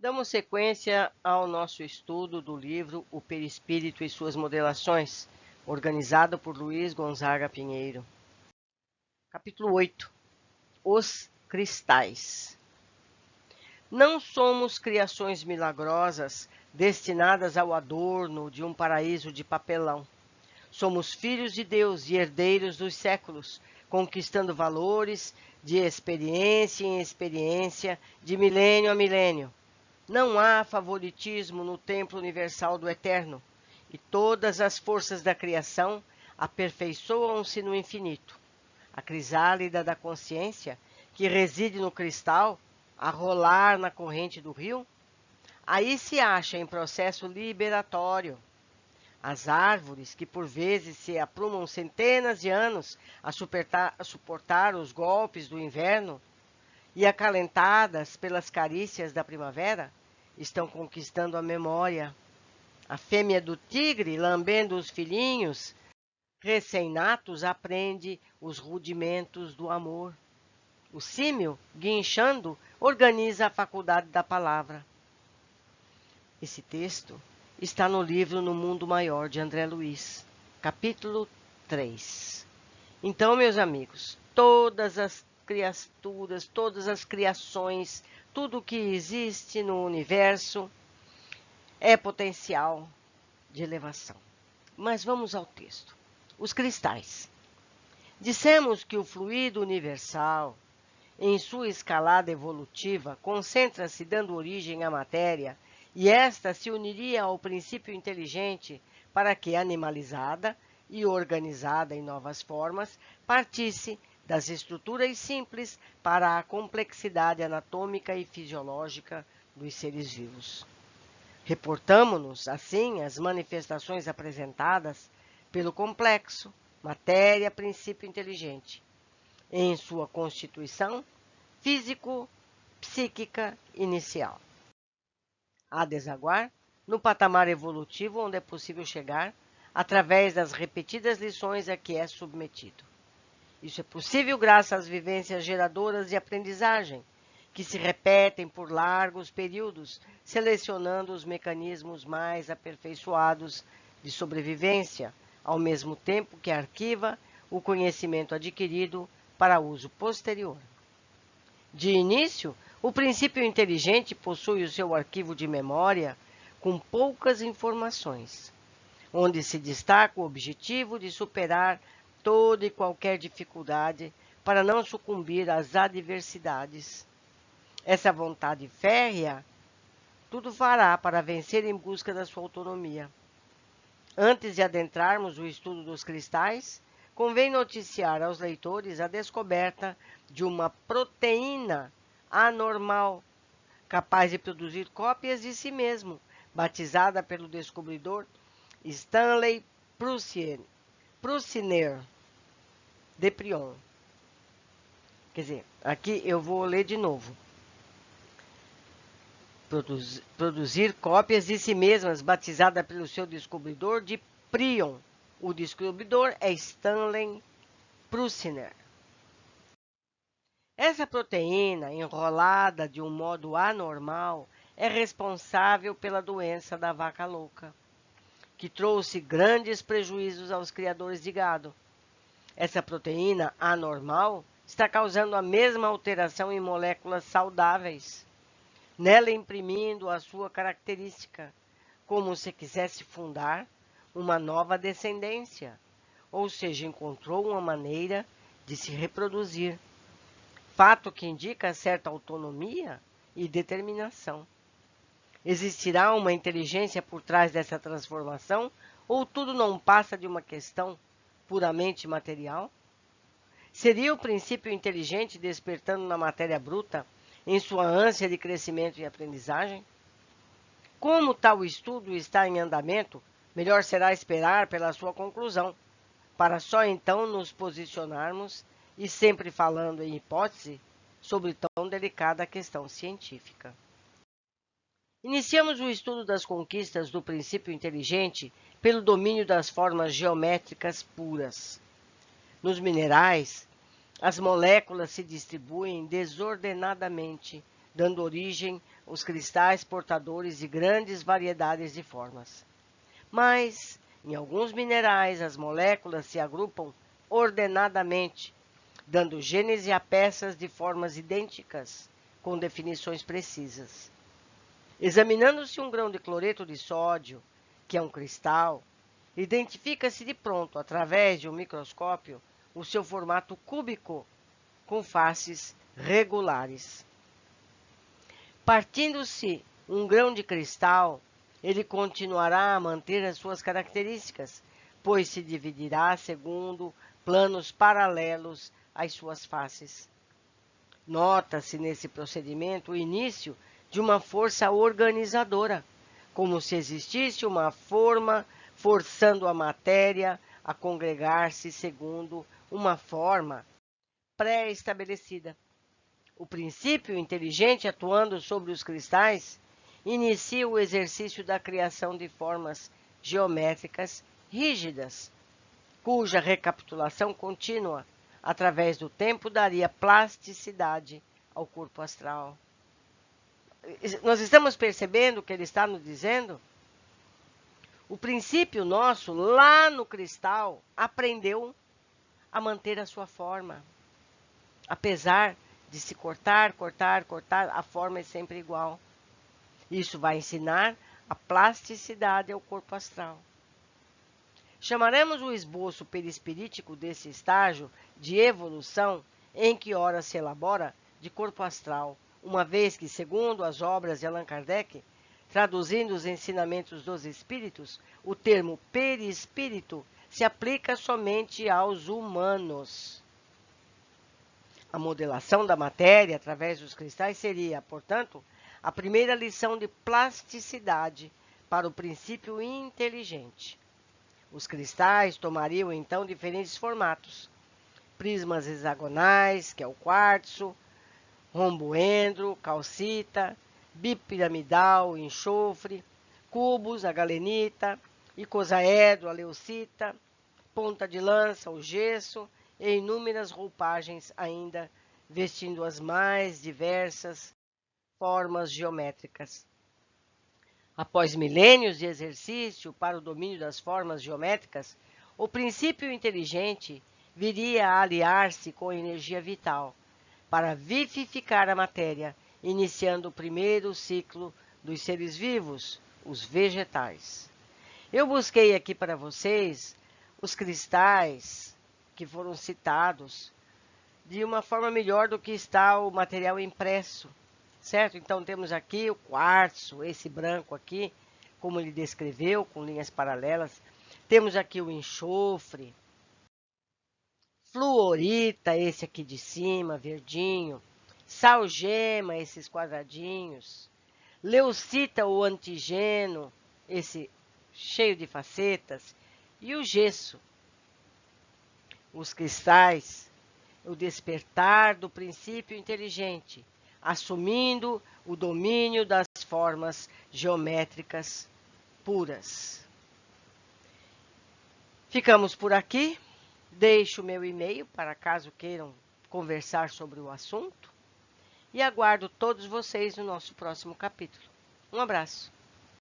Damos sequência ao nosso estudo do livro O Perispírito e Suas Modelações, organizado por Luiz Gonzaga Pinheiro. Capítulo 8. Os cristais. Não somos criações milagrosas destinadas ao adorno de um paraíso de papelão. Somos filhos de Deus e herdeiros dos séculos, conquistando valores de experiência em experiência, de milênio a milênio. Não há favoritismo no templo universal do Eterno, e todas as forças da criação aperfeiçoam-se no infinito. A crisálida da consciência, que reside no cristal, a rolar na corrente do rio, aí se acha em processo liberatório. As árvores, que por vezes se aprumam centenas de anos a suportar os golpes do inverno e acalentadas pelas carícias da primavera, estão conquistando a memória. A fêmea do tigre, lambendo os filhinhos recém-natos, aprende os rudimentos do amor. O símil, guinchando, organiza a faculdade da palavra. Esse texto está no livro No Mundo Maior, de André Luiz, capítulo 3. Então, meus amigos, todas as criaturas, todas as criações, tudo que existe no universo é potencial de elevação. Mas vamos ao texto. Os cristais. Dissemos que o fluido universal, em sua escalada evolutiva, concentra-se dando origem à matéria, e esta se uniria ao princípio inteligente para que, animalizada e organizada em novas formas, partisse das estruturas simples para a complexidade anatômica e fisiológica dos seres vivos. Reportamo-nos, assim, às manifestações apresentadas pelo complexo matéria-princípio inteligente, em sua constituição físico-psíquica inicial. A desaguar no patamar evolutivo onde é possível chegar através das repetidas lições a que é submetido. Isso é possível graças às vivências geradoras de aprendizagem, que se repetem por largos períodos, selecionando os mecanismos mais aperfeiçoados de sobrevivência, ao mesmo tempo que arquiva o conhecimento adquirido para uso posterior. De início, o princípio inteligente possui o seu arquivo de memória com poucas informações, onde se destaca o objetivo de superar toda e qualquer dificuldade para não sucumbir às adversidades. Essa vontade férrea tudo fará para vencer em busca da sua autonomia. Antes de adentrarmos o estudo dos cristais, convém noticiar aos leitores a descoberta de uma proteína anormal, capaz de produzir cópias de si mesmo, batizada pelo descobridor Stanley Prusiner de Prion. Quer dizer, aqui eu vou ler de novo. Produzir cópias de si mesmas, batizada pelo seu descobridor de Prion. O descobridor é Stanley Prusiner. Essa proteína, enrolada de um modo anormal, é responsável pela doença da vaca louca, que trouxe grandes prejuízos aos criadores de gado. Essa proteína anormal está causando a mesma alteração em moléculas saudáveis, nela imprimindo a sua característica, como se quisesse fundar uma nova descendência, ou seja, encontrou uma maneira de se reproduzir, fato que indica certa autonomia e determinação. Existirá uma inteligência por trás dessa transformação, ou tudo não passa de uma questão puramente material? Seria o princípio inteligente despertando na matéria bruta em sua ânsia de crescimento e aprendizagem? Como tal estudo está em andamento, melhor será esperar pela sua conclusão, para só então nos posicionarmos, e sempre falando em hipótese, sobre tão delicada questão científica. Iniciamos o estudo das conquistas do princípio inteligente pelo domínio das formas geométricas puras. Nos minerais, as moléculas se distribuem desordenadamente, dando origem os cristais portadores de grandes variedades de formas. Mas, em alguns minerais, as moléculas se agrupam ordenadamente, dando gênese a peças de formas idênticas, com definições precisas. Examinando-se um grão de cloreto de sódio, que é um cristal, identifica-se de pronto, através de um microscópio, o seu formato cúbico, com faces regulares. Partindo-se um grão de cristal, ele continuará a manter as suas características, pois se dividirá segundo planos paralelos às suas faces. Nota-se nesse procedimento o início de uma força organizadora, como se existisse uma forma forçando a matéria a congregar-se segundo uma forma pré-estabelecida. O princípio inteligente atuando sobre os cristais inicia o exercício da criação de formas geométricas rígidas, cuja recapitulação contínua, através do tempo, daria plasticidade ao corpo astral. Nós estamos percebendo o que ele está nos dizendo? O princípio nosso, lá no cristal, aprendeu a manter a sua forma. Apesar de se cortar, a forma é sempre igual. Isso vai ensinar a plasticidade ao corpo astral. Chamaremos o esboço perispirítico desse estágio de evolução em que ora se elabora de corpo astral, uma vez que, segundo as obras de Allan Kardec, traduzindo os ensinamentos dos espíritos, o termo perispírito se aplica somente aos humanos. A modelação da matéria através dos cristais seria, portanto, a primeira lição de plasticidade para o princípio inteligente. Os cristais tomariam então diferentes formatos: prismas hexagonais, que é o quartzo, romboedro, calcita, bipiramidal, enxofre, cubos, a galenita, icosaedro, a leucita, ponta de lança, o gesso, e inúmeras roupagens ainda, vestindo as mais diversas formas geométricas. Após milênios de exercício para o domínio das formas geométricas, o princípio inteligente viria a aliar-se com a energia vital para vivificar a matéria, iniciando o primeiro ciclo dos seres vivos, os vegetais. Eu busquei aqui para vocês os cristais que foram citados de uma forma melhor do que está o material impresso, certo? Então, temos aqui o quartzo, esse branco aqui, como ele descreveu, com linhas paralelas. Temos aqui o enxofre, fluorita, esse aqui de cima, verdinho, salgema, esses quadradinhos, leucita, o antigeno, esse cheio de facetas, e o gesso. Os cristais, o despertar do princípio inteligente, assumindo o domínio das formas geométricas puras. Ficamos por aqui. Deixo o meu e-mail para caso queiram conversar sobre o assunto e aguardo todos vocês no nosso próximo capítulo. Um abraço.